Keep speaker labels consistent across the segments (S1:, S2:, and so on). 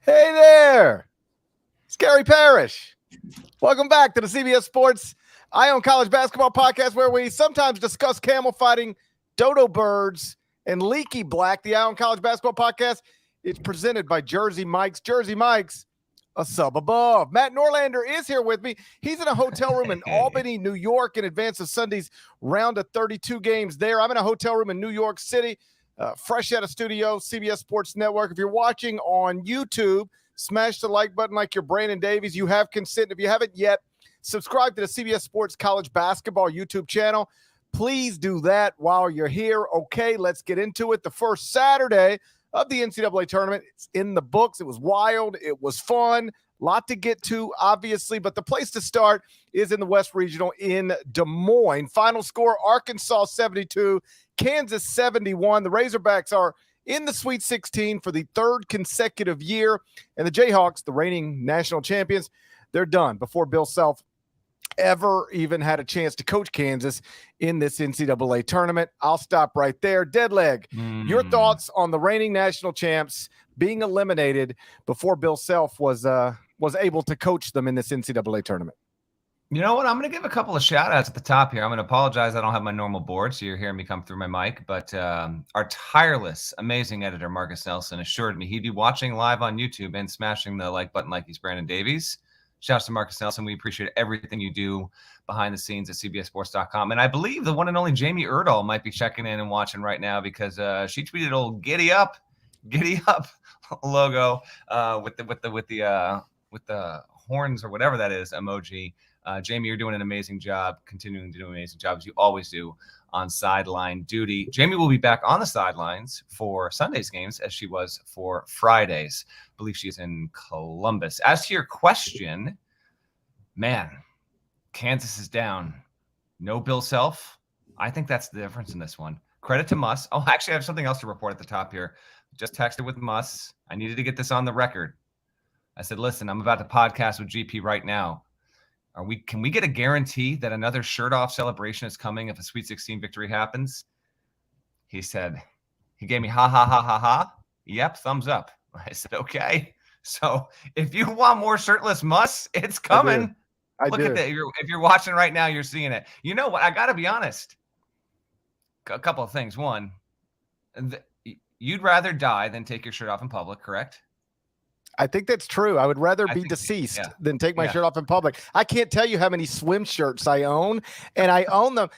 S1: Hey there, it's Gary Parrish. Welcome back to the CBS Sports I Own College Basketball Podcast, where we sometimes discuss camel fighting, dodo birds, and leaky black. The I Own College Basketball Podcast is presented by Jersey Mike's. Jersey Mike's, a sub above. Matt Norlander is here with me. He's in a hotel room in Albany, New York, in advance of Sunday's round of 32 games there. I'm in a hotel room in New York City. Fresh out of studio, CBS Sports Network. If you're watching on YouTube, smash the like button like you're Brandon Davies. You have consent. If you haven't yet, subscribe to the CBS Sports College Basketball YouTube channel. Please do that while you're here. Okay, let's get into it. The first Saturday of the NCAA tournament, it's in the books. It was wild. It was fun. Lot to get to, obviously, but the place to start is in the West Regional in Des Moines. Final score, Arkansas 72, Kansas 71. The Razorbacks are in the Sweet 16 for the third consecutive year, and the Jayhawks, the reigning national champions, they're done before Bill Self ever even had a chance to coach Kansas in this NCAA tournament. I'll stop right there. Deadleg, your thoughts on the reigning national champs being eliminated before Bill Self was able to coach them in this NCAA tournament?
S2: You know what? I'm going to give a couple of shout outs at the top here. I'm going to apologize. I don't have my normal board, so you're hearing me come through my mic. But our tireless, amazing editor, Marcus Nelson, assured me he'd be watching live on YouTube and smashing the like button like he's Brandon Davies. Shouts to Marcus Nelson. We appreciate everything you do behind the scenes at CBSSports.com. And I believe the one and only Jamie Erdahl might be checking in and watching right now because she tweeted old Giddy Up logo with the horns or whatever that is emoji. Jamie, you're doing an amazing job, continuing to do an amazing job as you always do on sideline duty. Jamie will be back on the sidelines for Sunday's games as she was for Fridays. I believe she's in Columbus. As to your question, man, Kansas is down. No Bill Self. I think that's the difference in this one. Credit to Muss. Oh, actually, I have something else to report at the top here. Just texted with Muss. I needed to get this on the record. I said, listen, I'm about to podcast with GP right now. Can we get a guarantee that another shirt-off celebration is coming if a Sweet 16 victory happens? He said, he gave me ha, ha, ha, ha, ha. Yep, thumbs up. I said, okay. So if you want more shirtless Muss, it's coming. Look at that. If you're watching right now, you're seeing it. You know what? I got to be honest. A couple of things. One, you'd rather die than take your shirt off in public, correct?
S1: I think that's true. I would rather be deceased than take my shirt off in public. I can't tell you how many swim shirts I own, and I own them.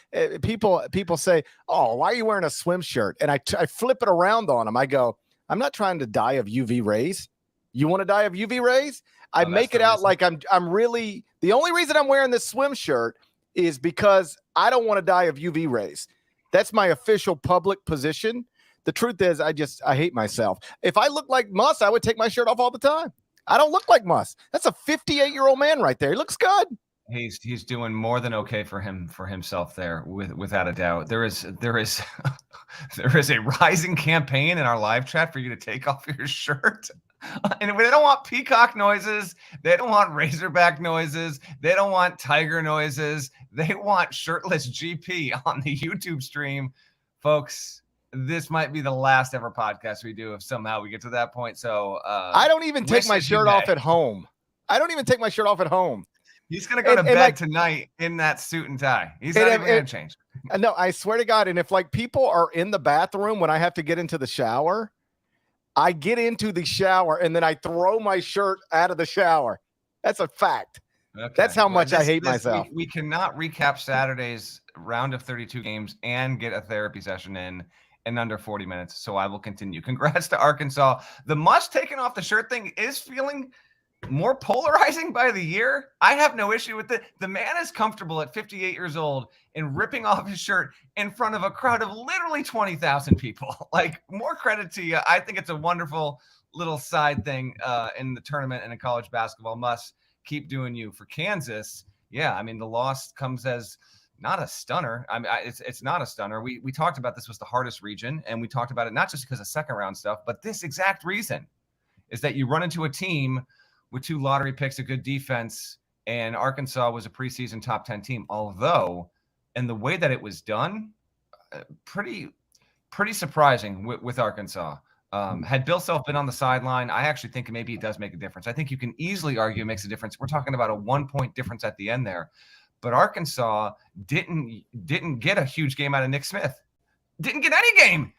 S1: People say, "Oh, why are you wearing a swim shirt?" And I flip it around on them. I go, "I'm not trying to die of UV rays. You want to die of UV rays?" I make it out like I'm really the only reason I'm wearing this swim shirt is because I don't want to die of UV rays. That's my official public position. The truth is, I hate myself. If I look like Muss, I would take my shirt off all the time. I don't look like Muss. That's a 58-year-old man right there. He looks good.
S2: He's doing more than okay for himself there, without a doubt. There is a rising campaign in our live chat for you to take off your shirt. And they don't want peacock noises. They don't want Razorback noises. They don't want tiger noises. They want shirtless GP on the YouTube stream, folks. This might be the last ever podcast we do if somehow we get to that point. So
S1: I don't even take my shirt off at home.
S2: He's going to go to bed tonight in that suit and tie. He's not even going to change.
S1: No, I swear to God. And if people are in the bathroom when I have to get into the shower, I get into the shower and then I throw my shirt out of the shower. That's a fact. Okay. That's how much I hate myself.
S2: We cannot recap Saturday's round of 32 games and get a therapy session in under 40 minutes. So I will continue. Congrats to Arkansas. The Muss taking off the shirt thing is feeling more polarizing by the year. I have no issue with it. The man is comfortable at 58 years old in ripping off his shirt in front of a crowd of literally 20,000 people. Like, more credit to you. I think it's a wonderful little side thing in the tournament and in college basketball. Muss, keep doing you. For Kansas, yeah, I mean, the loss comes as not a stunner. I mean, it's not a stunner. We talked about this was the hardest region, and we talked about it not just because of second round stuff, but this exact reason is that you run into a team with 2 lottery picks, a good defense, and Arkansas was a preseason top 10 team. Although, and the way that it was done, pretty surprising with Arkansas. Had Bill Self been on the sideline, I actually think maybe it does make a difference. I think you can easily argue it makes a difference. We're talking about a 1-point difference at the end there. But Arkansas didn't get a huge game out of Nick Smith. Didn't get any game.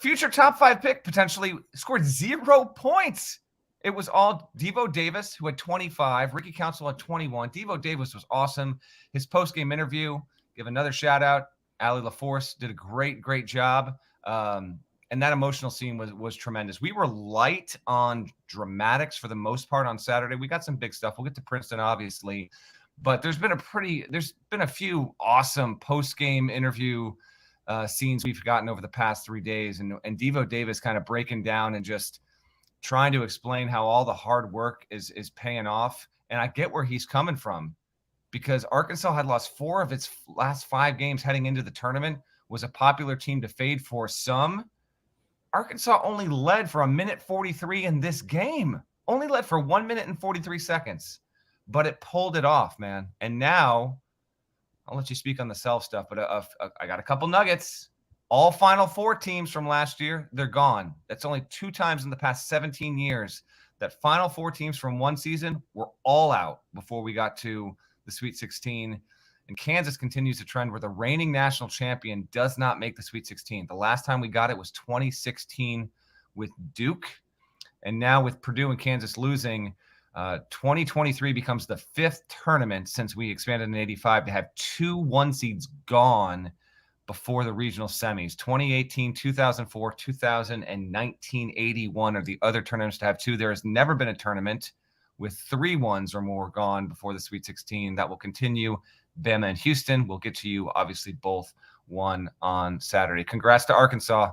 S2: Future top 5 pick potentially scored 0 points. It was all Devo Davis, who had 25. Ricky Council had 21. Devo Davis was awesome. His post-game interview, give another shout out. Allie LaForce did a great job. And that emotional scene was tremendous. We were light on dramatics for the most part on Saturday. We got some big stuff. We'll get to Princeton, obviously. But there's been a few awesome post-game interview scenes we've gotten over the past 3 days. And Devo Davis kind of breaking down and just trying to explain how all the hard work is paying off. And I get where he's coming from, because Arkansas had lost 4 of its last 5 games heading into the tournament, was a popular team to fade for some. Arkansas only led for 1:43 in this game, only led for 1 minute and 43 seconds, but it pulled it off, man. And now I'll let you speak on the Self stuff, but I got a couple nuggets. All Final Four teams from last year, they're gone. That's only 2 times in the past 17 years that Final Four teams from one season were all out before we got to the Sweet 16. And Kansas continues to trend where the reigning national champion does not make the Sweet 16. The last time we got it was 2016 with Duke. And now with Purdue and Kansas losing, 2023 becomes the 5th tournament since we expanded in 85 to have 2 1 seeds gone before the regional semis. 2018, 2004, 2000, and 1981 are the other tournaments to have 2. There has never been a tournament with 3 1s or more gone before the Sweet 16. That will continue. Bama and Houston. We'll get to you. Obviously, both won on Saturday. Congrats to Arkansas.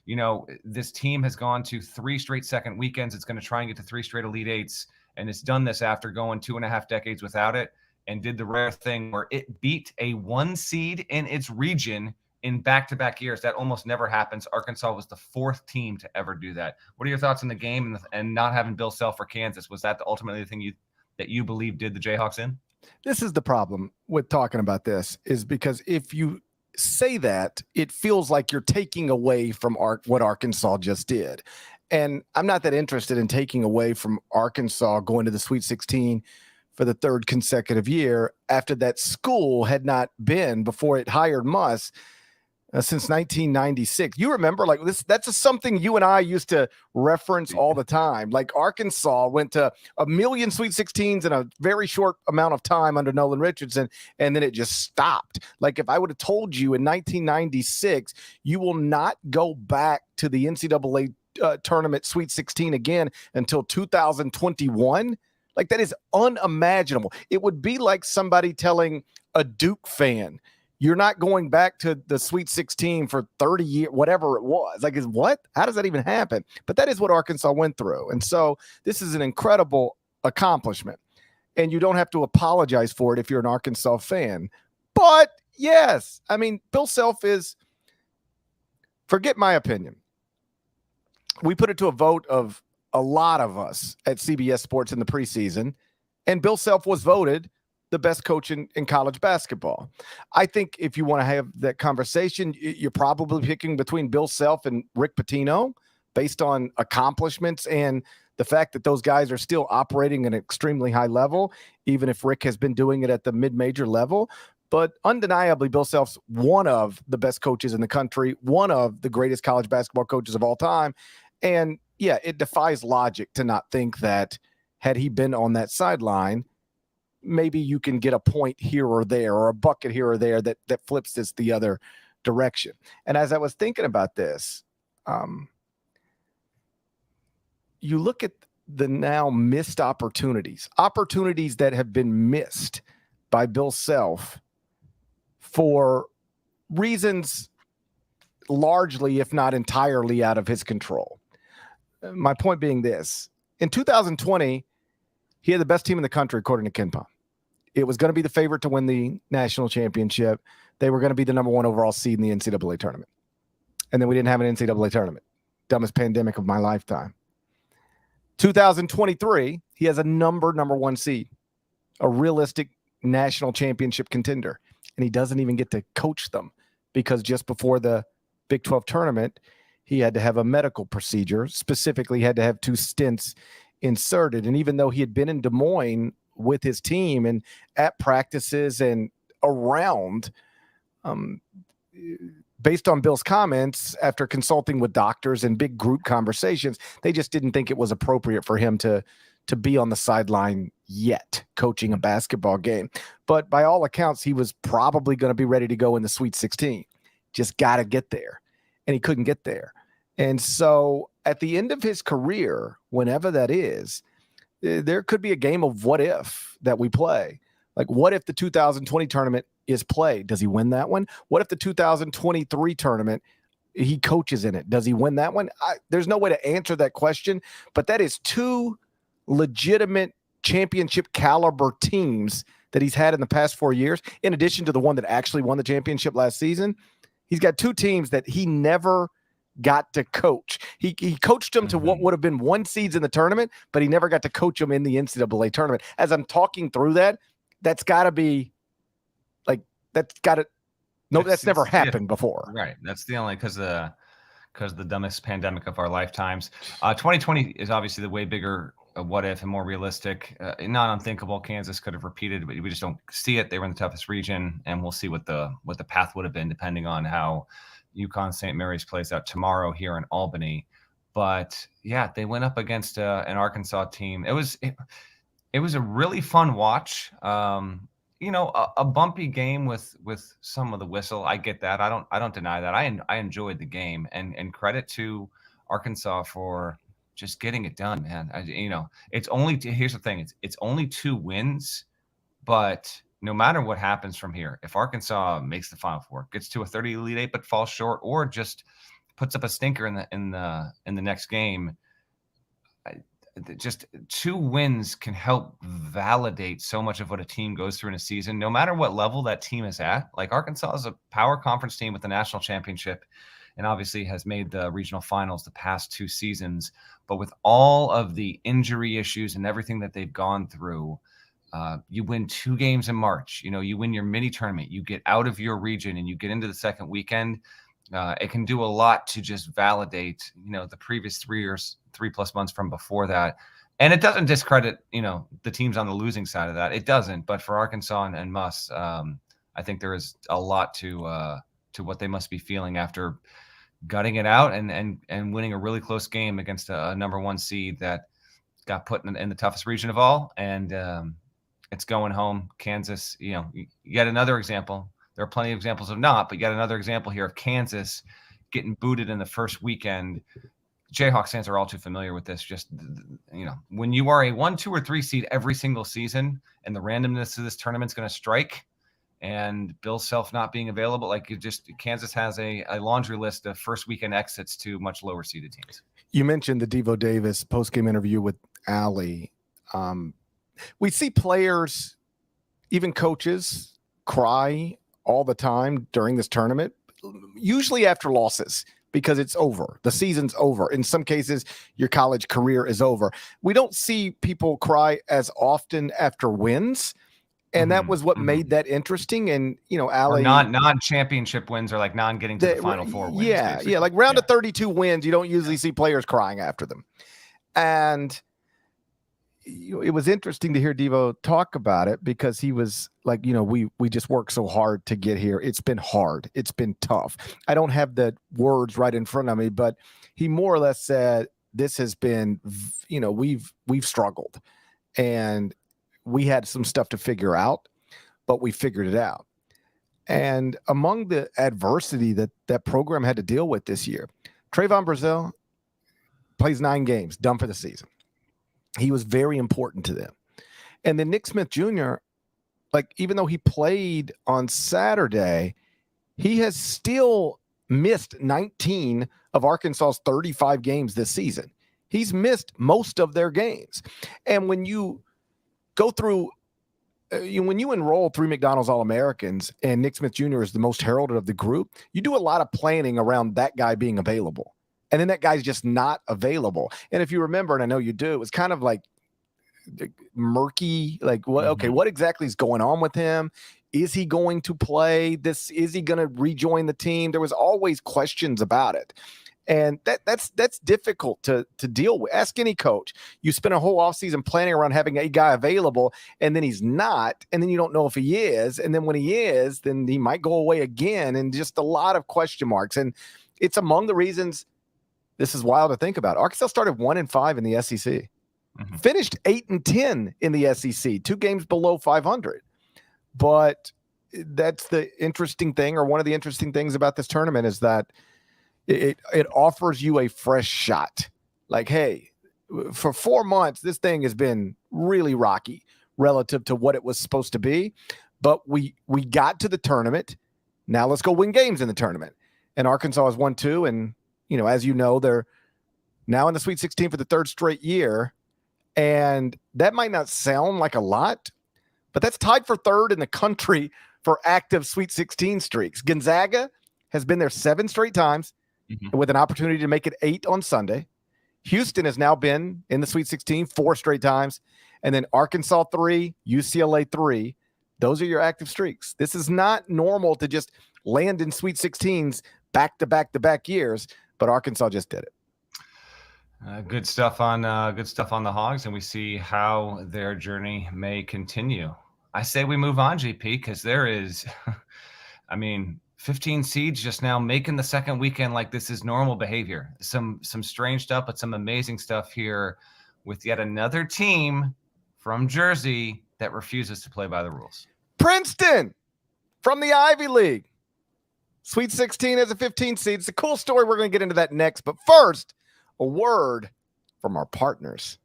S2: You know, this team has gone to 3 straight second weekends. It's going to try and get to 3 straight Elite Eights. And it's done this after going 2.5 decades without it, and did the rare thing where it beat a 1 seed in its region in back-to-back years. That almost never happens. Arkansas was the 4th team to ever do that. What are your thoughts on the game and not having Bill Self for Kansas? Was that ultimately the thing that you believe did the Jayhawks in?
S1: This is the problem with talking about this, is because if you say that, it feels like you're taking away from what Arkansas just did. And I'm not that interested in taking away from Arkansas going to the Sweet 16 for the 3rd consecutive year after that school had not been, before it hired Muss, since 1996. You remember, like, this, that's just something you and I used to reference all the time. Like, Arkansas went to 1 million Sweet 16s in a very short amount of time under Nolan Richardson, and then it just stopped. Like, if I would have told you in 1996, you will not go back to the NCAA tournament Sweet 16 again until 2021, like, that is unimaginable. It would be like somebody telling a Duke fan, you're not going back to the Sweet 16 for 30 years, whatever it was. Like, what? How does that even happen? But that is what Arkansas went through. And so this is an incredible accomplishment. And you don't have to apologize for it if you're an Arkansas fan. But yes, I mean, Bill Self is, forget my opinion. We put it to a vote of a lot of us at CBS Sports in the preseason, and Bill Self was voted the best coach in college basketball. I think if you want to have that conversation, you're probably picking between Bill Self and Rick Pitino based on accomplishments and the fact that those guys are still operating at an extremely high level, even if Rick has been doing it at the mid-major level. But undeniably, Bill Self's one of the best coaches in the country, one of the greatest college basketball coaches of all time. And yeah, it defies logic to not think that had he been on that sideline, maybe you can get a point here or there, or a bucket here or there that flips this the other direction. And as I was thinking about this, you look at the now missed opportunities that have been missed by Bill Self for reasons largely, if not entirely, out of his control. My point being this: in 2020, he had the best team in the country, according to KenPom. It was going to be the favorite to win the national championship. They were going to be the number 1 overall seed in the NCAA tournament. And then we didn't have an NCAA tournament. Dumbest pandemic of my lifetime. 2023, he has a number 1 seed, a realistic national championship contender. And he doesn't even get to coach them, because just before the Big 12 tournament, he had to have a medical procedure, specifically had to have 2 stents inserted. And even though he had been in Des Moines with his team and at practices and around, based on Bill's comments, after consulting with doctors and big group conversations, they just didn't think it was appropriate for him to be on the sideline yet, coaching a basketball game. But by all accounts, he was probably going to be ready to go in the Sweet 16. Just got to get there. And he couldn't get there. And so at the end of his career, whenever that is, there could be a game of what if that we play. Like, what if the 2020 tournament is played? Does he win that one? What if the 2023 tournament, he coaches in it? Does he win that one? There's no way to answer that question, but that is 2 legitimate championship caliber teams that he's had in the past 4 years, in addition to the one that actually won the championship last season. He's got 2 teams that he never got to coach. He coached them to what would have been 1 seeds in the tournament, but he never got to coach them in the NCAA tournament. As I'm talking through that, that's got to be like, that's never happened before.
S2: Right. That's the only, because the dumbest pandemic of our lifetimes. 2020 is obviously the way bigger what if and more realistic. Not unthinkable. Kansas could have repeated, but we just don't see it. They were in the toughest region, and we'll see what the path would have been depending on how UConn St. Mary's plays out tomorrow here in Albany. But yeah, they went up against an Arkansas team. It was a really fun watch. A bumpy game with some of the whistle. I get that. I don't deny that. I enjoyed the game, and credit to Arkansas for just getting it done, man. It's only here's the thing. It's only 2 wins, but no matter what happens from here, if Arkansas makes the Final Four, gets to a 30 Elite 8 but falls short, or just puts up a stinker in the next game, just 2 wins can help validate so much of what a team goes through in a season, no matter what level that team is at. Like, Arkansas is a power conference team with the national championship, and obviously has made the regional finals the past 2 seasons. But with all of the injury issues and everything that they've gone through, you win 2 games in March. You win your mini tournament. You get out of your region and you get into the second weekend. It can do a lot to just validate, the previous 3+ months from before that. And it doesn't discredit, the teams on the losing side of that. It doesn't. But for Arkansas and Muss, I think there is a lot to what they must be feeling after gutting it out and winning a really close game against a number 1 seed that got put in the toughest region of all. And it's going home. Kansas, yet another example. There are plenty of examples of not, but yet another example here of Kansas getting booted in the first weekend. Jayhawks fans are all too familiar with this. Just, when you are a 1, 2, or 3 seed every single season, and the randomness of this tournament's going to strike, and Bill Self not being available, Kansas has a laundry list of first weekend exits to much lower seeded teams.
S1: You mentioned the Devo Davis post-game interview with Allie. We see players, even coaches, cry all the time during this tournament, usually after losses, because it's over. The season's over. In some cases, your college career is over. We don't see people cry as often after wins. And that was what made that interesting. And, Allie,
S2: non-championship wins, or like non-getting to the Final Four wins.
S1: Yeah.
S2: Basically.
S1: Yeah. Like round of 32 wins, you don't usually see players crying after them. And it was interesting to hear Devo talk about it, because he was like, we just worked so hard to get here. It's been hard. It's been tough. I don't have the words right in front of me, but he more or less said, this has been, we've struggled, and we had some stuff to figure out, but we figured it out. And among the adversity that program had to deal with this year, Trayvon Brazile plays 9 games, done for the season. He was very important to them. And then Nick Smith Jr., even though he played on Saturday, he has still missed 19 of Arkansas's 35 games this season. He's missed most of their games. And when you go through, when you enroll 3 McDonald's All-Americans and Nick Smith Jr. is the most heralded of the group, you do a lot of planning around that guy being available. And then that guy's just not available. And if you remember, and I know you do, it was kind of like murky, what exactly is going on with him? Is he going to play this? Is he going to rejoin the team? There was always questions about it. And that's difficult to deal with. Ask any coach. You spend a whole offseason planning around having a guy available, and then he's not, and then you don't know if he is. And then when he is, then he might go away again, and just a lot of question marks. And it's among the reasons this is wild to think about. Arkansas started 1-5 in the SEC, finished 8-10 in the SEC, 2 games below 500. But that's the interesting thing, or one of the interesting things about this tournament is that it offers you a fresh shot. Like, hey, for 4 months, this thing has been really rocky relative to what it was supposed to be. But we got to the tournament. Now let's go win games in the tournament. And Arkansas has won 2. And, as you know, they're now in the Sweet 16 for the 3rd straight year. And that might not sound like a lot, but that's tied for 3rd in the country for active Sweet 16 streaks. Gonzaga has been there 7 straight times with an opportunity to make it 8 on Sunday. Houston has now been in the Sweet 16 4 straight times. And then Arkansas 3, UCLA 3. Those are your active streaks. This is not normal to just land in Sweet 16s back-to-back years, but Arkansas just did it.
S2: Good stuff on the Hogs, and we see how their journey may continue. I say we move on, GP, because there is, 15 seeds just now making the second weekend like this is normal behavior. Some strange stuff, but some amazing stuff here with yet another team from Jersey that refuses to play by the rules.
S1: Princeton from the Ivy League. Sweet 16 as a 15 seed. It's a cool story. We're going to get into that next. But first, a word from our partners.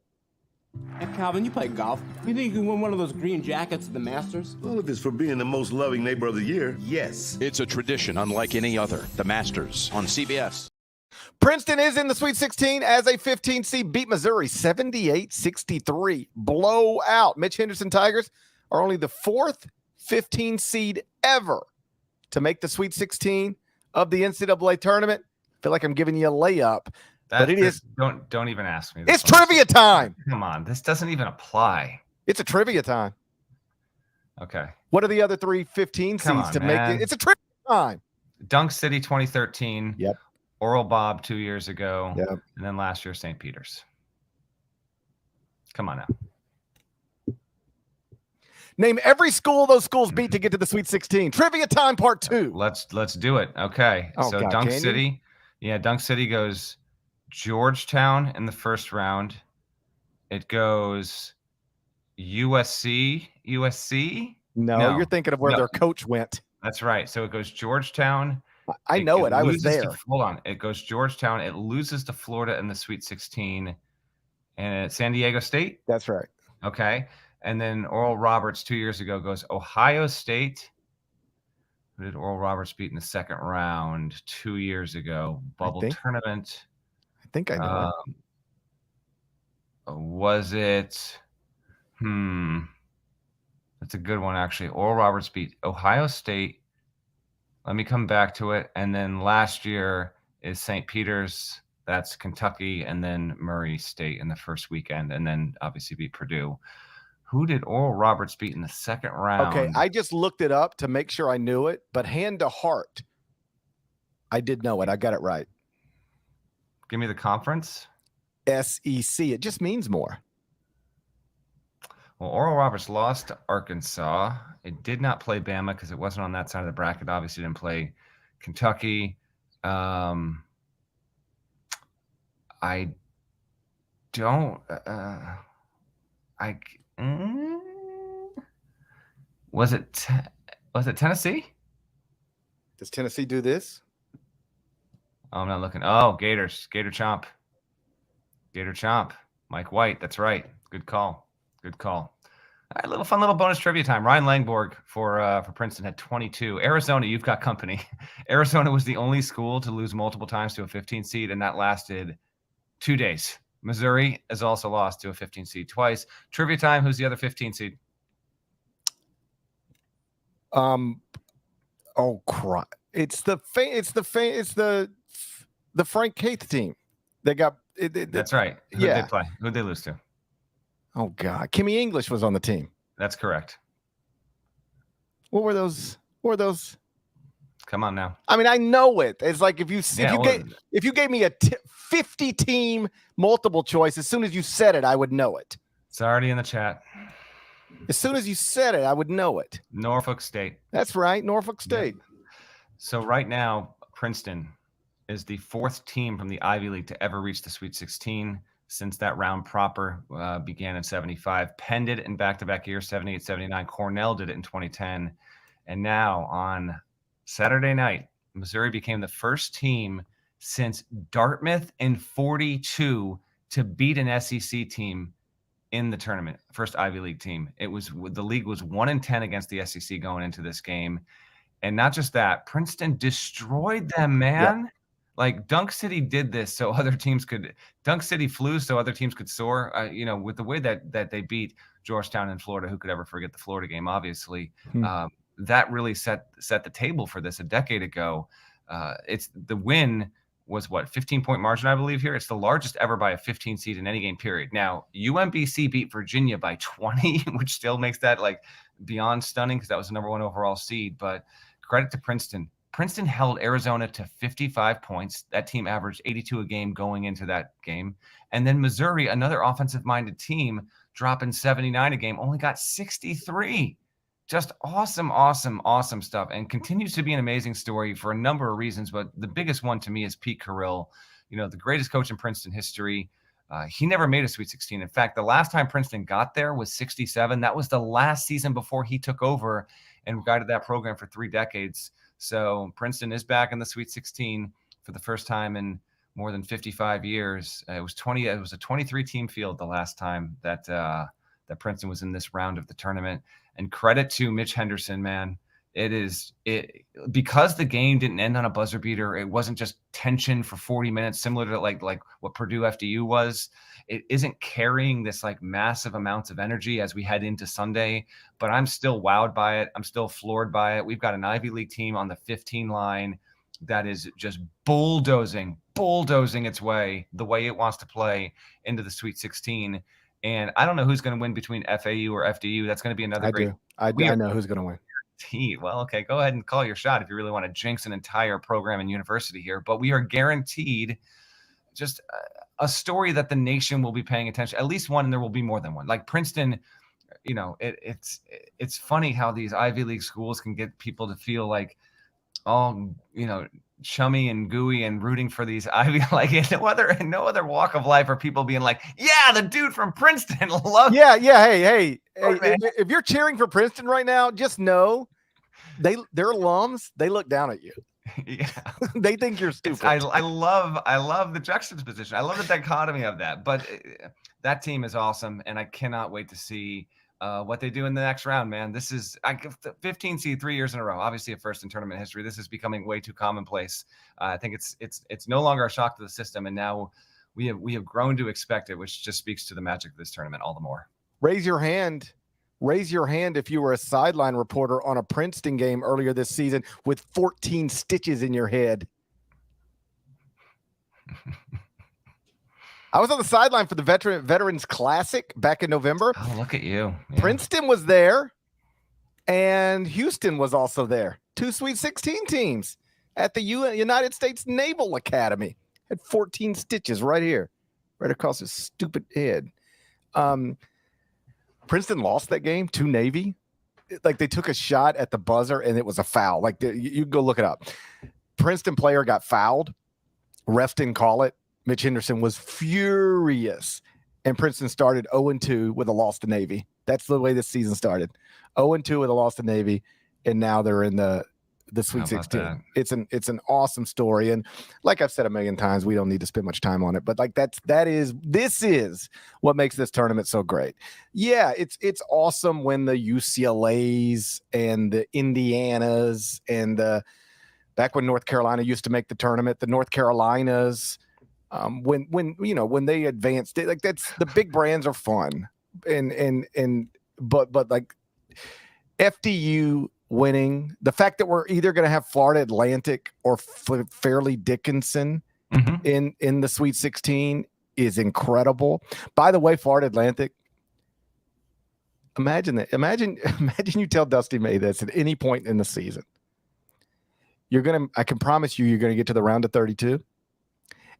S3: Hey, Calvin, you play golf. You think you can win one of those green jackets at the Masters?
S4: Well, if it's for being the most loving neighbor of the year, yes.
S5: It's a tradition unlike any other. The Masters on CBS.
S1: Princeton is in the Sweet 16 as a 15 seed, beat Missouri 78-63. Blowout. Mitch Henderson Tigers are only the 4th 15 seed ever to make the Sweet 16 of the NCAA tournament. I feel like I'm giving you a layup. But it is.
S2: Don't even ask me.
S1: It's trivia time.
S2: Come on, this doesn't even apply.
S1: It's a trivia time.
S2: Okay.
S1: What are the other 3 15 seeds to make it? It's a trivia time.
S2: Dunk City 2013.
S1: Yep.
S2: Oral Bob 2 years ago.
S1: Yep.
S2: And then last year St. Peter's. Come on now.
S1: Name every school those schools beat to get to the Sweet 16. Trivia time part 2.
S2: Let's do it. Okay.
S1: Oh,
S2: so
S1: God,
S2: Dunk City. Yeah, Dunk City goes Georgetown in the first round. It goes USC.
S1: No, you're thinking of where their coach went.
S2: That's right. So it goes Georgetown.
S1: I know it. I was there.
S2: Hold on. It goes Georgetown. It loses to Florida in the Sweet 16. And San Diego State.
S1: That's right.
S2: Okay. And then Oral Roberts 2 years ago goes Ohio State. Who did Oral Roberts beat in the second round 2 years ago? Bubble tournament.
S1: I think I know
S2: it. Was it? That's a good one, actually. Oral Roberts beat Ohio State. Let me come back to it. And then last year is St. Peter's. That's Kentucky. And then Murray State in the first weekend. And then obviously beat Purdue. Who did Oral Roberts beat in the second round?
S1: Okay, I just looked it up to make sure I knew it. But hand to heart, I did know it. I got it right.
S2: Give me the conference.
S1: SEC. It just means more.
S2: Well, Oral Roberts lost to Arkansas. It did not play Bama because it wasn't on that side of the bracket. Obviously, didn't play Kentucky. I don't. Was it Tennessee?
S1: Does Tennessee do this?
S2: Oh, I'm not looking. Oh, Gators. Gator Chomp. Mike White. That's right. Good call. All right, fun little bonus trivia time. Ryan Langborg for Princeton had 22. Arizona, you've got company. Arizona was the only school to lose multiple times to a 15 seed, and that lasted 2 days. Missouri has also lost to a 15 seed twice. Trivia time. Who's the other 15 seed?
S1: Oh crap! It's the Frank Caith team. They got.
S2: That's right. Who'd they play? Who'd they lose to?
S1: Oh God, Kimmy English was on the team.
S2: That's correct.
S1: What were those?
S2: Come on now.
S1: I mean, I know it. It's like if you gave me a 50 team multiple choice, as soon as you said it, I would know it.
S2: It's already in the chat.
S1: As soon as you said it, I would know it.
S2: Norfolk State.
S1: That's right, Norfolk State.
S2: Yep. So right now, Princeton is the 4th team from the Ivy League to ever reach the Sweet 16 since that round proper began in 75. Penn did it in back-to-back years, 78, 79. Cornell did it in 2010. And now on Saturday night, Missouri became the first team since Dartmouth in 42 to beat an SEC team in the tournament. First Ivy League team. The league was 1-10 against the SEC going into this game. And not just that, Princeton destroyed them, man. Yep. Like Dunk City did this so other teams could. Dunk City flew so other teams could soar. With the way that they beat Georgetown and Florida, who could ever forget the Florida game? Obviously, that really set the table for this a decade ago. It's the win was 15-point margin, I believe. Here, it's the largest ever by a 15 seed in any game. Period. Now, UMBC beat Virginia by 20, which still makes that like beyond stunning because that was the number 1 overall seed. But credit to Princeton. Princeton held Arizona to 55 points. That team averaged 82 a game going into that game. And then Missouri, another offensive-minded team, dropping 79 a game, only got 63. Just awesome, awesome, awesome stuff, and continues to be an amazing story for a number of reasons. But the biggest one to me is Pete Carrill, the greatest coach in Princeton history. He never made a Sweet 16. In fact, the last time Princeton got there was 67. That was the last season before he took over and guided that program for 3 decades. So Princeton is back in the Sweet 16 for the first time in more than 55 years. It was a 23-team field the last time that Princeton was in this round of the tournament. And credit to Mitch Henderson, man. Because the game didn't end on a buzzer beater. It wasn't just tension for 40 minutes, similar to like what Purdue FDU was. It isn't carrying this like massive amounts of energy as we head into Sunday, but I'm still wowed by it. I'm still floored by it. We've got an Ivy League team on the 15 line that is just bulldozing its way, the way it wants to play into the Sweet 16. And I don't know who's going to win between FAU or FDU. That's going to be another great.
S1: I know who's going to win.
S2: Well, okay, go ahead and call your shot if you really want to jinx an entire program and university here. But we are guaranteed just a story that the nation will be paying attention, at least one, and there will be more than one. Like Princeton, it's funny how these Ivy League schools can get people to feel like all, chummy and gooey and rooting for these Ivy, like in no other walk of life are people being like, yeah, the dude from Princeton loves.
S1: Yeah. Hey, if you're cheering for Princeton right now, just know they're alums. They look down at you.
S2: Yeah.
S1: They think you're stupid.
S2: I love the juxtaposition. I love the dichotomy of that. But that team is awesome, and I cannot wait to see what they do in the next round, man. This is 15 seed 3 years in a row. Obviously, a first in tournament history. This is becoming way too commonplace. I think it's no longer a shock to the system, and now we have grown to expect it, which just speaks to the magic of this tournament all the more.
S1: Raise your hand if you were a sideline reporter on a Princeton game earlier this season with 14 stitches in your head. I was on the sideline for the Veterans Classic back in November.
S2: Oh, look at you. Yeah.
S1: Princeton was there, and Houston was also there. 2 Sweet 16 teams at the United States Naval Academy. Had 14 stitches right here, right across his stupid head. Princeton lost that game to Navy. Like they took a shot at the buzzer, and it was a foul. Like you go look it up. Princeton player got fouled. Ref didn't call it. Mitch Henderson was furious, and Princeton started 0-2 with a loss to Navy. That's the way this season started. 0-2 with a loss to Navy, and now they're in the Sweet 16. It's an awesome story, and like I've said a million times, we don't need to spend much time on it. But like this is what makes this tournament so great. Yeah, it's awesome when the UCLAs and the Indianas and back when North Carolina used to make the tournament, the North Carolinas. When they advanced it, like that's the big brands are fun, but like FDU winning, the fact that we're either going to have Florida Atlantic or Fairleigh Dickinson in the Sweet 16 is incredible. By the way, Florida Atlantic, imagine that. Imagine you tell Dusty May this at any point in the season. I can promise you're going to get to the round of 32.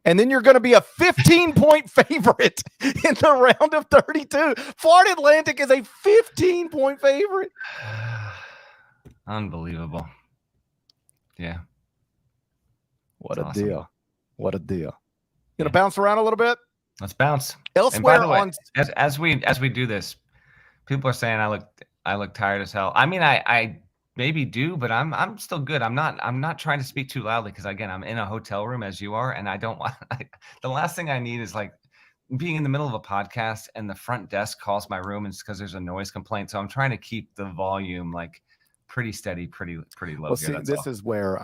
S1: And then you're going to be a 15-point favorite in the round of 32. Florida Atlantic is a 15-point favorite.
S2: Unbelievable. Yeah.
S1: What
S2: That's
S1: a
S2: awesome.
S1: deal. What a deal. You going to bounce around a little bit?
S2: Let's bounce.
S1: Elsewhere
S2: And by the way,
S1: on
S2: as we do this, people are saying I look tired as hell. I mean, I maybe do, but I'm still good. I'm not trying to speak too loudly because again, I'm in a hotel room as you are, and I don't want. The last thing I need is like being in the middle of a podcast and the front desk calls my room and it's because there's a noise complaint. So I'm trying to keep the volume like pretty steady, pretty low.
S1: Well,
S2: here,
S1: see, this
S2: all.
S1: is where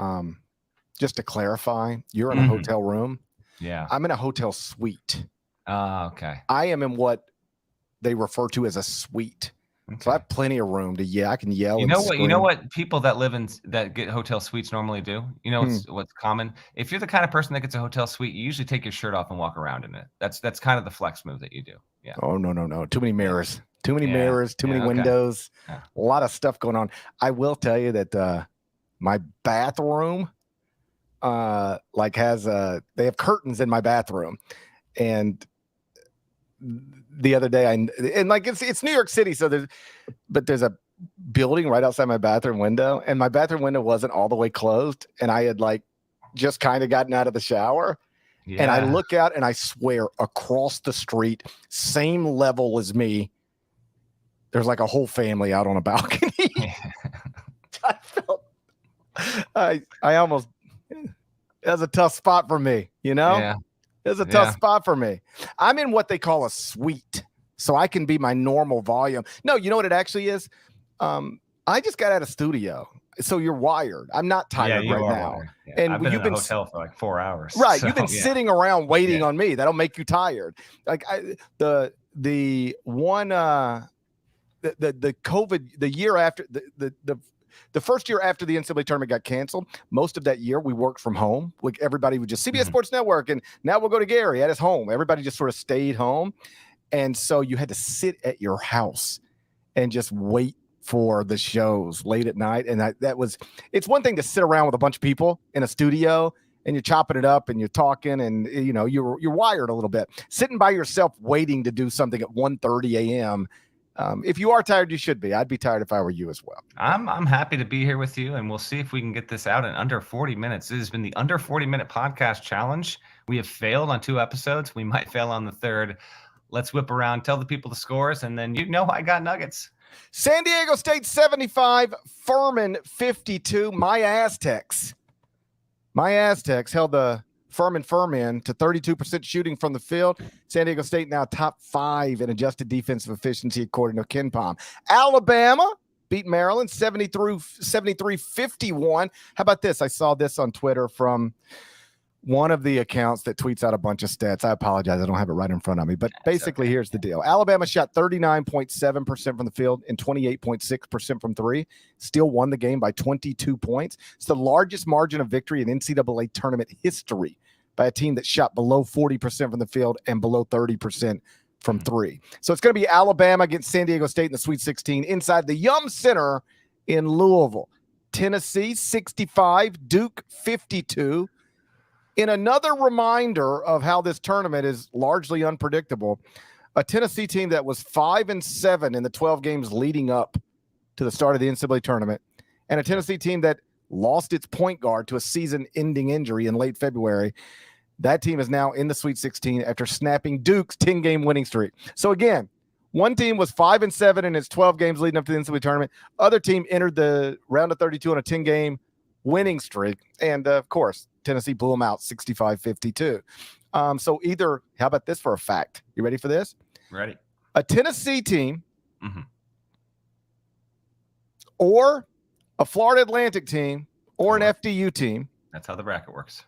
S1: just to clarify, you're in a hotel room.
S2: Yeah.
S1: I'm in a hotel suite.
S2: Okay.
S1: I am in what they refer to as a suite.
S2: Okay.
S1: So I have plenty of room to I can yell.
S2: You
S1: and
S2: know what?
S1: scream.
S2: You know what people that live in that get hotel suites normally do. You know what's common. If you're the kind of person that gets a hotel suite, you usually take your shirt off and walk around in it. That's kind of the flex move that you do. Yeah.
S1: Oh no! Too many mirrors. Too many mirrors. Too many windows.
S2: Yeah.
S1: A lot of stuff going on. I will tell you that my bathroom, they have curtains in my bathroom, and the other day it's New York City, so there's a building right outside my bathroom window, and my bathroom window wasn't all the way closed, and I had just kind of gotten out of the shower, and I look out and I swear across the street, same level as me, there's like a whole family out on a balcony. I felt I almost it was a tough spot for me, you know?
S2: Yeah.
S1: It was a tough spot for me. I'm in what they call a suite, so I can be my normal volume. No, you know what it actually is? I just got out of studio, so you're wired. I'm not tired right now.
S2: Yeah.
S1: And
S2: I've been
S1: you've
S2: in a hotel for like 4 hours.
S1: Right.
S2: So,
S1: you've been sitting around waiting on me. That'll make you tired. Like the COVID, the year after the first year after the NCAA tournament got canceled, most of that year we worked from home. Like everybody would just CBS Sports Network, and now we'll go to Gary at his home. Everybody just sort of stayed home. And so you had to sit at your house and just wait for the shows late at night. And it's one thing to sit around with a bunch of people in a studio and you're chopping it up and you're talking and you're wired a little bit. Sitting by yourself waiting to do something at 1:30 a.m. If you are tired, you should be. I'd be tired if I were you as well.
S2: I'm happy to be here with you, and we'll see if we can get this out in under 40 minutes. This has been the under 40-minute podcast challenge. We have failed on 2 episodes. We might fail on the 3rd. Let's whip around, tell the people the scores, and then I got Nuggets.
S1: San Diego State 75, Furman 52. My Aztecs held the Furman to 32% shooting from the field. San Diego State now top 5 in adjusted defensive efficiency, according to KenPom. Alabama beat Maryland 73-51. How about this? I saw this on Twitter from one of the accounts that tweets out a bunch of stats. I apologize. I don't have it right in front of me. But basically, here's the deal. Alabama shot 39.7% from the field and 28.6% from 3. Still won the game by 22 points. It's the largest margin of victory in NCAA tournament history by a team that shot below 40% from the field and below 30% from 3. So it's going to be Alabama against San Diego State in the Sweet 16 inside the Yum Center in Louisville. Tennessee 65, Duke 52. In another reminder of how this tournament is largely unpredictable, a Tennessee team that was 5-7 in the 12 games leading up to the start of the NCAA tournament, and a Tennessee team that lost its point guard to a season-ending injury in late February. That team is now in the Sweet 16 after snapping Duke's 10-game winning streak. So again, one team was 5-7 in its 12 games leading up to the NCAA tournament. Other team entered the round of 32 on a 10-game winning streak. And of course, Tennessee blew them out 65-52. So either, how about this for a fact? You ready for this?
S2: Ready.
S1: A Tennessee team or a Florida Atlantic team or an FDU team.
S2: That's how the bracket works.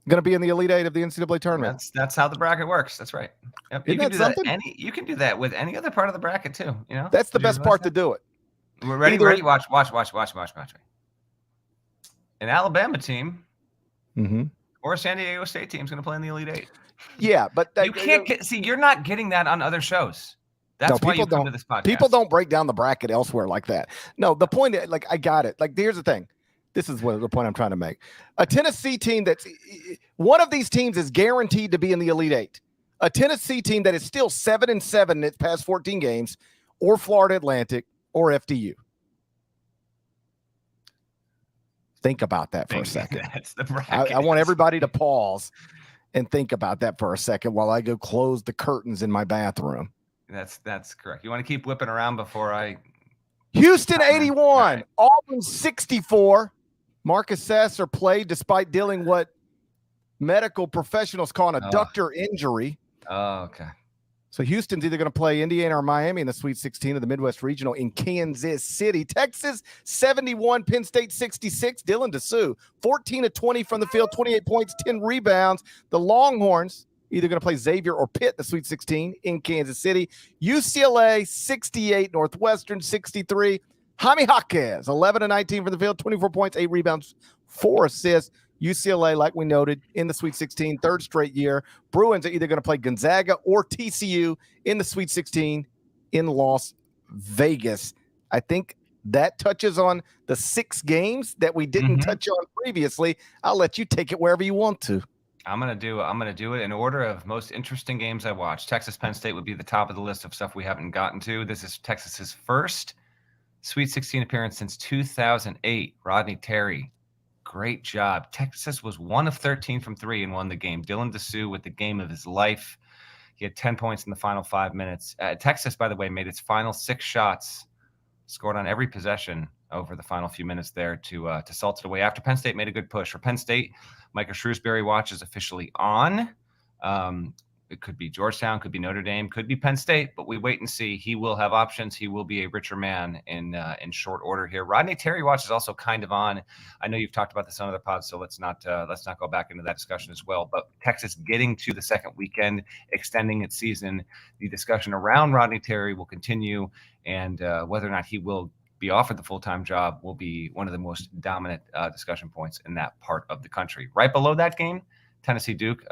S1: Going to be in the Elite Eight of the NCAA tournament.
S2: That's how the bracket works. That's right. Yep. You can do that. You can do that with any other part of the bracket too. You know,
S1: that's the best part to do it.
S2: We're ready. Ready. Watch. An Alabama team or a San Diego State team is going to play in the Elite Eight.
S1: Yeah, but
S2: you can't see. You're not getting that on other shows. That's why you come to this podcast.
S1: People don't break down the bracket elsewhere like that. No, the point, like, I got it. Like, here's the thing. This is what the point I'm trying to make. A Tennessee team that's one of these teams is guaranteed to be in the Elite Eight. A Tennessee team that is still 7-7 in its past 14 games, or Florida Atlantic, or FDU. Think about that for a second.
S2: That's the bracket.
S1: I want everybody to pause and think about that for a second while I go close the curtains in my bathroom.
S2: That's correct. You want to keep whipping around before I.
S1: Houston 81,
S2: right.
S1: Auburn 64. Marcus Sasser played despite dealing what medical professionals call an adductor injury.
S2: Oh, okay.
S1: So Houston's either going to play Indiana or Miami in the Sweet 16 of the Midwest Regional in Kansas City. Texas 71, Penn State 66. Dylan DeSue 14-20 from the field, 28 points, 10 rebounds. The Longhorns either going to play Xavier or Pitt, the Sweet 16 in Kansas City. UCLA 68, Northwestern 63. Jaime Jaquez 11-19 from the field, 24 points, 8 rebounds, 4 assists. UCLA, like we noted, in the Sweet 16, third straight year. Bruins are either going to play Gonzaga or TCU in the Sweet 16 in Las Vegas. I think that touches on the 6 games that we didn't touch on previously. I'll let you take it wherever you want to.
S2: I'm gonna do it in order of most interesting games I watched. Texas Penn State would be the top of the list of stuff we haven't gotten to. This is Texas's first Sweet 16 appearance since 2008. Rodney Terry. Great job. Texas was 1 of 13 from 3 and won the game. Dylan DeSue with the game of his life. He had 10 points in the final 5 minutes. Texas, by the way, made its final 6 shots, scored on every possession over the final few minutes there to salt it away. After Penn State made a good push. For Penn State, Micah Shrewsbury watch is officially on. It could be Georgetown, could be Notre Dame, could be Penn State, but we wait and see. He will have options. He will be a richer man in short order here. Rodney Terry watch is also kind of on. I know you've talked about this on other pods, so let's not go back into that discussion as well. But Texas getting to the second weekend, extending its season, the discussion around Rodney Terry will continue, and whether or not he will be offered the full-time job will be one of the most dominant discussion points in that part of the country. Right below that game, Tennessee Duke,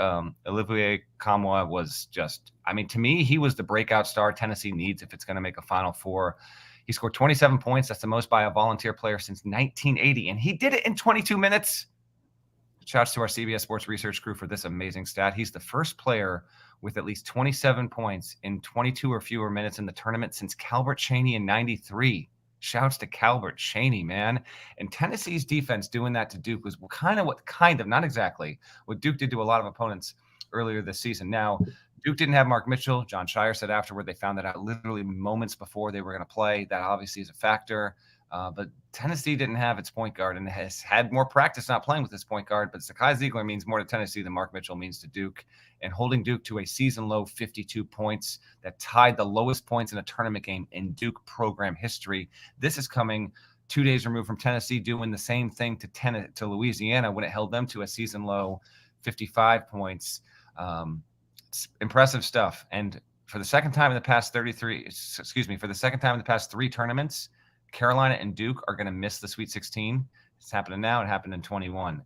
S2: Olivier Kamwa was just, to me, he was the breakout star Tennessee needs if it's going to make a Final Four. He scored 27 points. That's the most by a volunteer player since 1980, and he did it in 22 minutes. Shouts to our CBS Sports Research crew for this amazing stat. He's the first player with at least 27 points in 22 or fewer minutes in the tournament since Calbert Cheaney in 93. Shouts to Calbert Cheaney, man. And Tennessee's defense doing that to Duke was not exactly what Duke did to a lot of opponents earlier this season. Now, Duke didn't have Mark Mitchell. John Shire said afterward they found that out literally moments before they were going to play. That obviously is a factor. But Tennessee didn't have its point guard and has had more practice not playing with this point guard. But Zakai Ziegler means more to Tennessee than Mark Mitchell means to Duke. And holding Duke to a season-low 52 points that tied the lowest points in a tournament game in Duke program history. This is coming 2 days removed from Tennessee doing the same thing to Louisiana when it held them to a season-low 55 points. It's impressive stuff. And for the second time in the past 3 tournaments, Carolina and Duke are going to miss the Sweet 16. It's happening now. It happened in 21.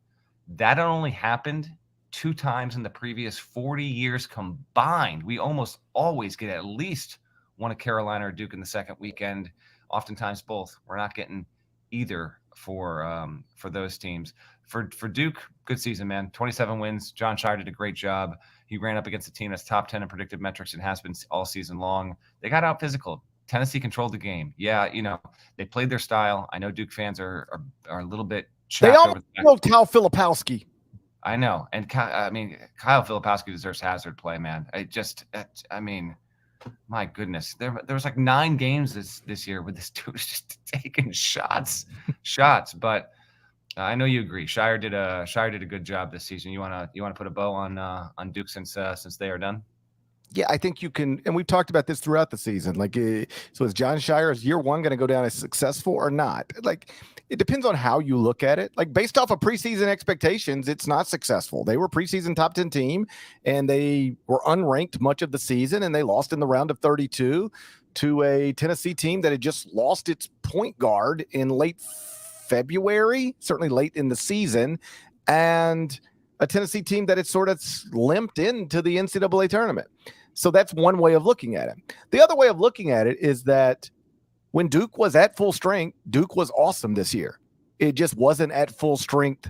S2: That only happened 2 times in the previous 40 years combined. We almost always get at least one of Carolina or Duke in the second weekend, oftentimes both. We're not getting either for those teams. For Duke, good season, man. 27 wins. John Shire did a great job. He ran up against a team that's top 10 in predictive metrics and has been all season long. They got out physical. Tennessee controlled the game. Yeah, they played their style. I know Duke fans are a little bit chapped.
S1: They almost killed Kyle Filipowski.
S2: I know. And Kyle Filipowski deserves hazard play, man. My goodness. There was like 9 games this year where this dude was just taking shots. But I know you agree. Shire did a good job this season. You wanna put a bow on Duke since they are done?
S1: Yeah, I think you can, and we've talked about this throughout the season. So is John Shire's year 1 going to go down as successful or not? It depends on how you look at it. Based off of preseason expectations, it's not successful. They were preseason top 10 team, and they were unranked much of the season, and they lost in the round of 32 to a Tennessee team that had just lost its point guard in late February, certainly late in the season, and a Tennessee team that had sort of limped into the NCAA tournament. So that's one way of looking at it. The other way of looking at it is that when Duke was at full strength, Duke was awesome this year. It just wasn't at full strength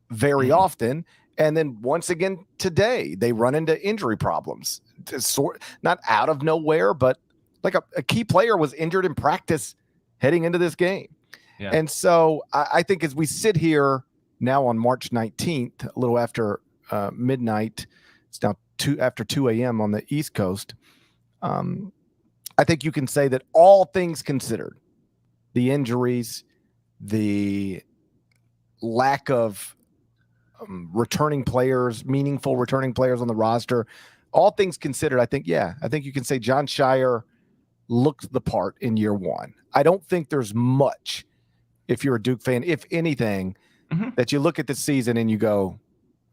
S1: very often. And then once again today, they run into injury problems. Not out of nowhere, but like a key player was injured in practice heading into this game.
S2: Yeah.
S1: And so I think as we sit here now on March 19th, a little after midnight, it's now after 2 a.m. on the East Coast, I think you can say that all things considered, the injuries, the lack of returning players, meaningful returning players on the roster, all things considered, I think you can say Jon Scheyer looked the part in year one. I don't think there's much, if you're a Duke fan, if anything, that you look at the season and you go,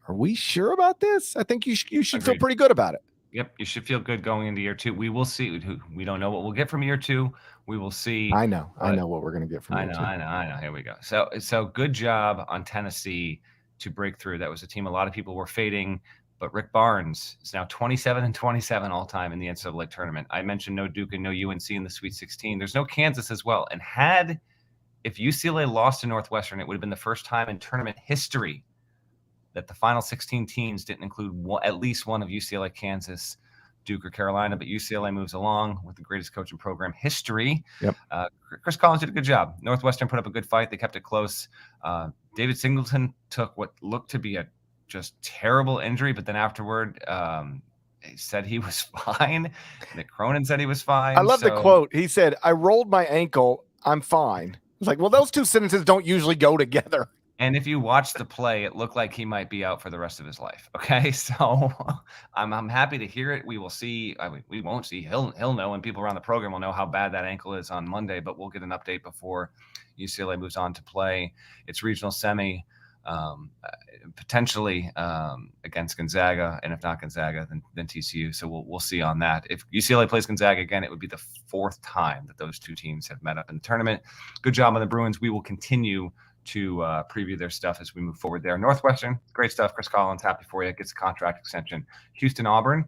S1: are we sure about this? I think you should feel pretty good about it.
S2: Yep, you should feel good going into year two. We will see. We don't know what we'll get from year two. We will see.
S1: I know what we're going to get from year two.
S2: I know. Here we go. So good job on Tennessee to break through. That was a team a lot of people were fading, but Rick Barnes is now 27-27 all time in the NCAA tournament. I mentioned no Duke and no UNC in the Sweet 16. There's no Kansas as well. And if UCLA lost to Northwestern, it would have been the first time in tournament history that the final 16 teams didn't include at least one of UCLA, Kansas, Duke, or Carolina. But UCLA moves along with the greatest coaching program history.
S1: Yep.
S2: Chris Collins did a good job. Northwestern put up a good fight. They kept it close. David Singleton took what looked to be a just terrible injury, but then afterward, he said he was fine. Nick Cronin said he was fine.
S1: I love the quote. He said, "I rolled my ankle. I'm fine." It's like, well, those two sentences don't usually go together.
S2: And if you watch the play, it looked like he might be out for the rest of his life. Okay, so I'm happy to hear it. We will see. We won't see. He'll know, and people around the program will know how bad that ankle is on Monday. But we'll get an update before UCLA moves on to play its regional semi, potentially against Gonzaga, and if not Gonzaga, then TCU. So we'll see on that. If UCLA plays Gonzaga again, it would be the fourth time that those two teams have met up in the tournament. Good job on the Bruins. We will continue to preview their stuff as we move forward there. Northwestern, great stuff. Chris Collins, happy for you. Gets a contract extension. Houston, Auburn.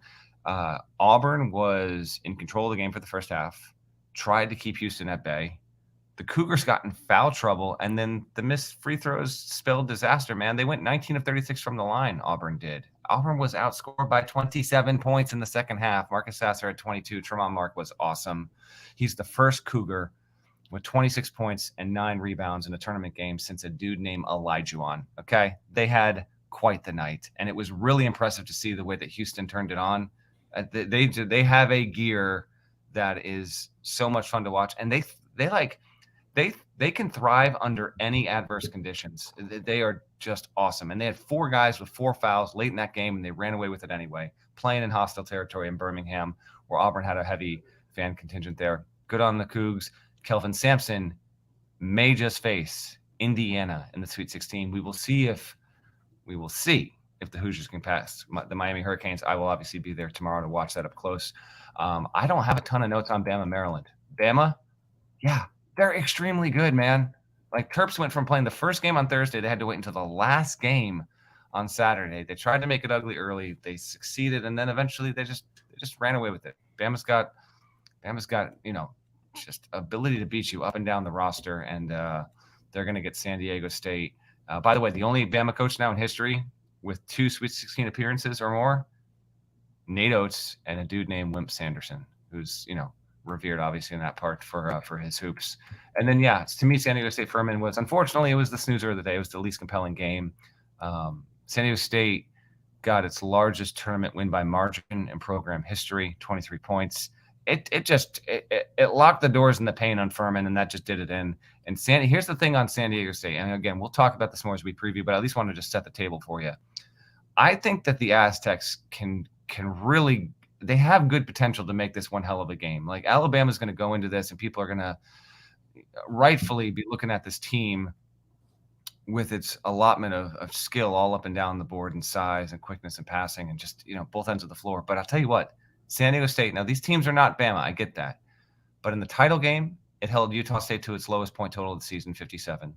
S2: Auburn was in control of the game for the first half, tried to keep Houston at bay. The Cougars got in foul trouble, and then the missed free throws spelled disaster, man. They went 19 of 36 from the line, Auburn did. Auburn was outscored by 27 points in the second half. Marcus Sasser at 22. Tremont Mark was awesome. He's the first Cougar with 26 points and 9 rebounds in a tournament game since a dude named Olajuwon. Okay, they had quite the night, and it was really impressive to see the way that Houston turned it on. They have a gear that is so much fun to watch, and they can thrive under any adverse conditions. They are just awesome, and they had 4 guys with 4 fouls late in that game, and they ran away with it anyway. Playing in hostile territory in Birmingham, where Auburn had a heavy fan contingent there. Good on the Cougs. Kelvin Sampson may just face Indiana in the Sweet 16. We will see if the Hoosiers can pass the Miami Hurricanes. I will obviously be there tomorrow to watch that up close. I don't have a ton of notes on Bama, Maryland. Bama, yeah, they're extremely good, man. Like, Terps went from playing the first game on Thursday. They had to wait until the last game on Saturday. They tried to make it ugly early. They succeeded, and then eventually they just ran away with it. Bama's got, just ability to beat you up and down the roster, and they're going to get San Diego State. By the way, the only Bama coach now in history with 2 Sweet 16 appearances or more, Nate Oates and a dude named Wimp Sanderson, who's revered obviously in that part for his hoops. And then to me, San Diego State Furman was, unfortunately, it was the snoozer of the day. It was the least compelling game. San Diego State got its largest tournament win by margin in program history, 23 points. It locked the doors in the paint on Furman, and that just did it in. And here's the thing on San Diego State, and again, we'll talk about this more as we preview, but I at least want to just set the table for you. I think that the Aztecs can really, they have good potential to make this one hell of a game. Like, Alabama's going to go into this, and people are going to rightfully be looking at this team with its allotment of skill all up and down the board, and size and quickness and passing, and just both ends of the floor. But I'll tell you what, San Diego State, now these teams are not Bama, I get that. But in the title game, it held Utah State to its lowest point total of the season, 57.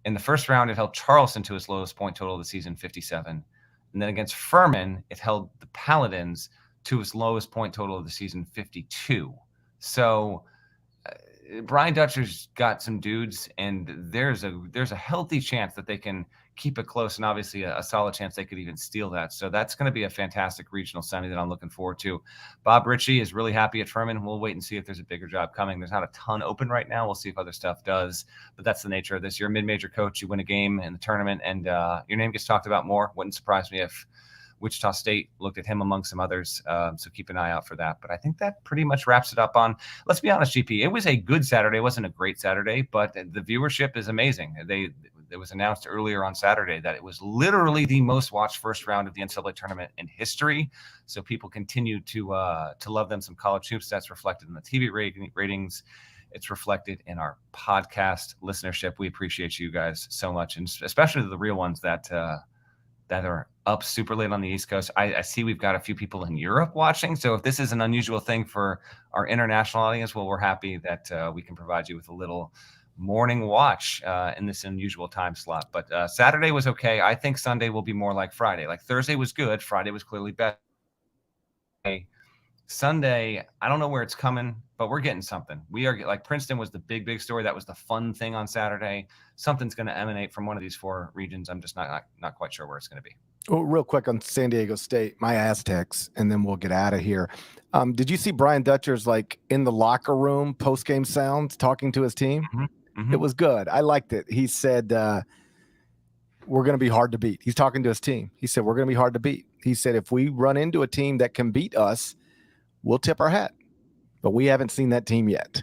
S2: In the first round, it held Charleston to its lowest point total of the season, 57. And then against Furman, it held the Paladins to his lowest point total of the season, 52. So Brian Dutcher's got some dudes, and there's a healthy chance that they can keep it close, and obviously a solid chance they could even steal that. So that's going to be a fantastic regional semi that I'm looking forward to. Bob Ritchie is really happy at Furman. We'll wait and see if there's a bigger job coming. There's not a ton open right now. We'll see if other stuff does, but that's the nature of this. You're a mid-major coach. You win a game in the tournament, and your name gets talked about more. Wouldn't surprise me if Wichita State looked at him among some others. So keep an eye out for that. But I think that pretty much wraps it up on, let's be honest, GP. It was a good Saturday. It wasn't a great Saturday, but the viewership is amazing. It was announced earlier on Saturday that it was literally the most watched first round of the NCAA tournament in history. So people continue to love them some college hoops. That's reflected in the TV ratings. It's reflected in our podcast listenership. We appreciate you guys so much, and especially the real ones that are up super late on the East Coast. I see we've got a few people in Europe watching. So if this is an unusual thing for our international audience, well, we're happy that we can provide you with a little morning watch in this unusual time slot. But Saturday was okay. I think Sunday will be more like Friday. Like Thursday was good. Friday was clearly better. Sunday, I don't know where it's coming, but we're getting something. We are like Princeton was the big story. That was the fun thing on Saturday. Something's going to emanate from one of these four regions. I'm just not quite sure where it's going to be.
S1: Oh, real quick on San Diego State, my Aztecs, and then we'll get out of here. Did you see Brian Dutcher's like in the locker room post-game sounds talking to his team?
S2: Mm-hmm.
S1: It was good. I liked it. He said, we're going to be hard to beat. He's talking to his team. He said, we're going to be hard to beat. He said, if we run into a team that can beat us, we'll tip our hat. But we haven't seen that team yet.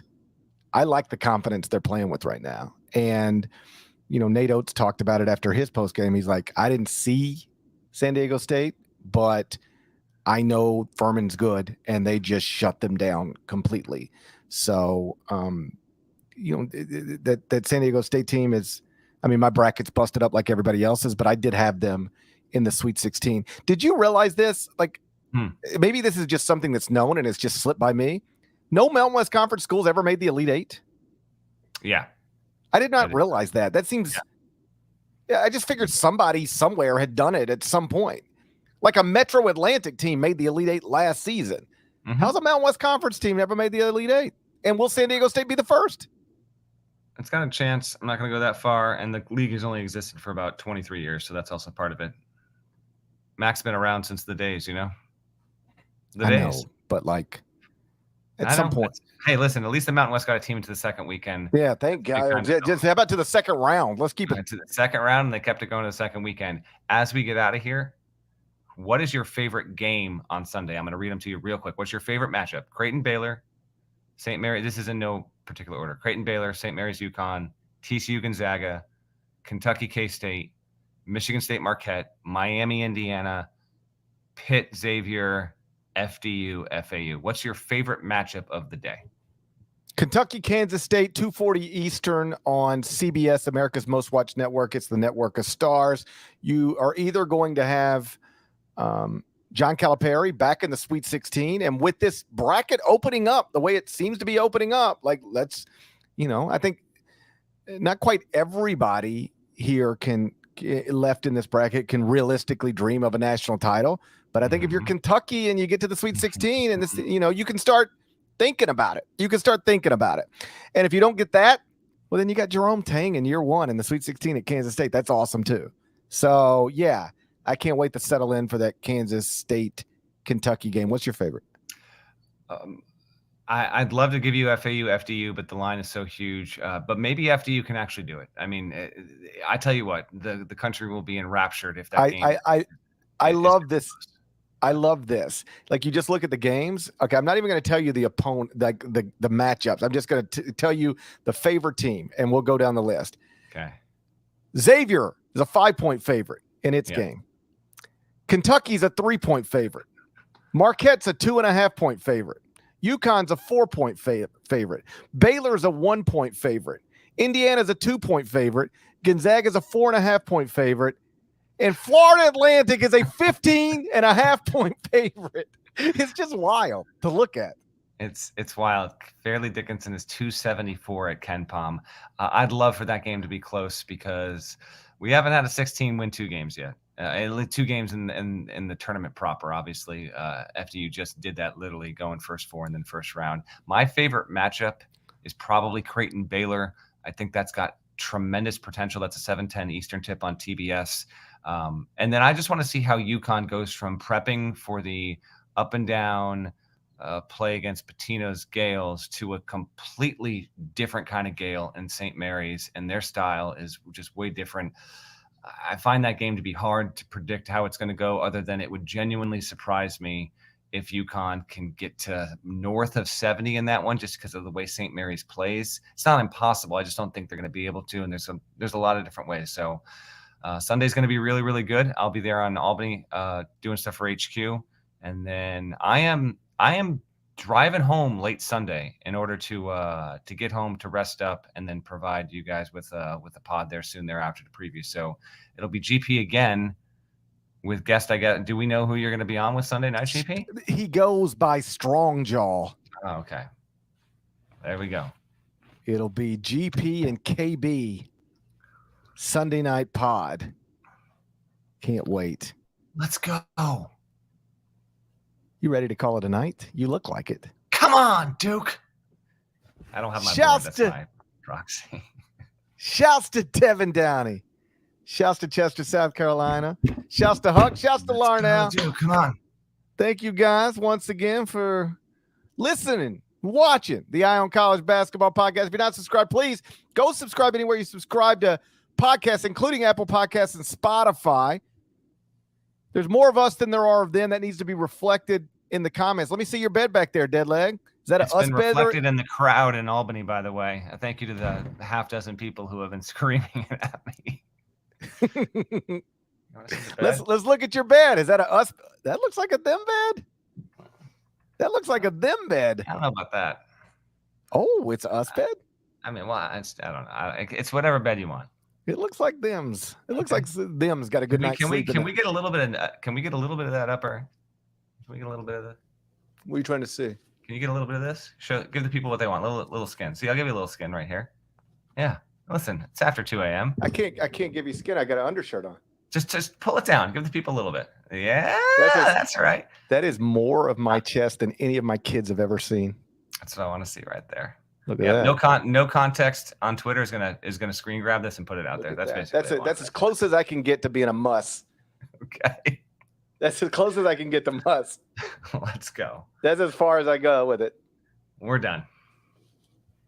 S1: I like the confidence they're playing with right now. And, Nate Oates talked about it after his postgame. He's like, I didn't see San Diego State, but I know Furman's good, and they just shut them down completely. So, that San Diego State team is, my bracket's busted up like everybody else's, but I did have them in the Sweet 16. Did you realize this? Like, maybe this is just something that's known and it's just slipped by me. No Mountain West Conference schools ever made the Elite Eight.
S2: Yeah.
S1: I did not realize that. That seems, I just figured somebody somewhere had done it at some point. Like a Metro Atlantic team made the Elite Eight last season. Mm-hmm. How's a Mountain West Conference team never made the Elite Eight? And will San Diego State be the first?
S2: It's got a chance. I'm not going to go that far. And the league has only existed for about 23 years. So that's also part of it. Mac's been around since the days, The
S1: I
S2: days.
S1: know, but like at some point.
S2: Hey, listen, at least the Mountain West got a team into the second weekend.
S1: Yeah, thank God. Just how about to the second round? Let's keep it
S2: to the second round, and they kept it going to the second weekend. As we get out of here, what is your favorite game on Sunday? I'm going to read them to you real quick. What's your favorite matchup? Creighton Baylor, St. Mary. This is in no particular order. Creighton Baylor, St. Mary's UConn, TCU Gonzaga, Kentucky K-State, Michigan State Marquette, Miami Indiana, Pitt Xavier, FDU FAU. What's your favorite matchup of the day?
S1: Kentucky Kansas State, 2:40 Eastern on CBS, America's Most Watched Network. It's the network of stars. You are either going to have John Calipari back in the Sweet 16, and with this bracket opening up the way it seems to be opening up, like let's, I think not quite everybody here left in this bracket can realistically dream of a national title. But I think if you're Kentucky and you get to the Sweet 16 and this, you can start thinking about it. And if you don't get that, well, then you got Jerome Tang in year one in the Sweet 16 at Kansas State. That's awesome too. So yeah, I can't wait to settle in for that Kansas State Kentucky game. What's your favorite?
S2: I'd love to give you FAU, FDU, but the line is so huge. But maybe FDU can actually do it. I tell you what, the country will be enraptured if that game.
S1: I love this. I love this. Like you just look at the games. Okay, I'm not even going to tell you the opponent, like the matchups. I'm just going to tell you the favorite team, and we'll go down the list.
S2: Okay.
S1: Xavier is a 5-point favorite in its game. Kentucky's a 3-point favorite. Marquette's a 2.5-point favorite. UConn's a 4-point favorite. Baylor's a 1-point favorite. Indiana's a 2-point favorite. Gonzaga's a 4.5-point favorite. And Florida Atlantic is a 15.5-point favorite. It's just wild to look at.
S2: It's wild. Fairleigh Dickinson is 274 at Ken Palm. I'd love for that game to be close because we haven't had a 16 win 2 games yet. 2 games in the tournament proper. Obviously, FDU just did that, literally going first 4 and then first round. My favorite matchup is probably Creighton Baylor. I think that's got tremendous potential. That's a 7:10 Eastern tip on TBS. And then I just want to see how UConn goes from prepping for the up and down play against Patino's Gales to a completely different kind of Gale in St. Mary's, and their style is just way different. I find that game to be hard to predict how it's going to go, other than it would genuinely surprise me if UConn can get to north of 70 in that one, just because of the way St. Mary's plays. It's not impossible. I just don't think they're going to be able to, and there's a lot of different ways. So Sunday's going to be really, really good. I'll be there on Albany doing stuff for HQ, and then I am driving home late Sunday in order to get home to rest up and then provide you guys with a pod there soon thereafter to preview. So it'll be GP again with guest. I guess. Do we know who you're going to be on with Sunday night, GP?
S1: He goes by Strongjaw.
S2: Oh, okay. There we go.
S1: It'll be GP and KB Sunday night pod. Can't wait.
S2: Let's go.
S1: You ready to call it a night? You look like it.
S2: Come on, Duke. I don't have my board. That's my proxy.
S1: Shouts to Devin Downey. Shouts to Chester, South Carolina. Shouts to Huck. Shouts to Larnell.
S2: Duke, come on.
S1: Thank you guys once again for listening, watching the Eye on College Basketball Podcast. If you're not subscribed, please go subscribe anywhere you subscribe to podcasts, including Apple Podcasts and Spotify. There's more of us than there are of them. That needs to be reflected in the comments. Let me see your bed back there, Deadleg. Is that
S2: it's
S1: us
S2: been
S1: bed?
S2: Reflected in the crowd in Albany, by the way. Thank you to the half dozen people who have been screaming at me.
S1: Let's look at your bed. Is that a us? That looks like a them bed. That looks like a them bed.
S2: I don't know about that.
S1: Oh, it's us bed.
S2: I mean, well, I don't know. It's whatever bed you want.
S1: It looks like them's. It looks like them's got a good night's sleep.
S2: Can we get a little bit of? Can we get a little bit of that upper? Can we get a little bit of the?
S1: What are you trying to see?
S2: Can you get a little bit of this? Give the people what they want. Little skin. See, I'll give you a little skin right here. Yeah. Listen, it's after 2 a.m.
S1: I can't give you skin. I got an undershirt on.
S2: Just pull it down. Give the people a little bit. Yeah, that's right.
S1: That is more of my chest than any of my kids have ever seen.
S2: That's what I want to see right there.
S1: Look at that.
S2: No context on Twitter is gonna screen grab this and put it out there. That's basically
S1: that's as close as I can get to being a muss.
S2: Okay.
S1: That's as close as I can get to muss.
S2: Let's go.
S1: That's as far as I go with it.
S2: We're done.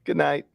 S1: Good night.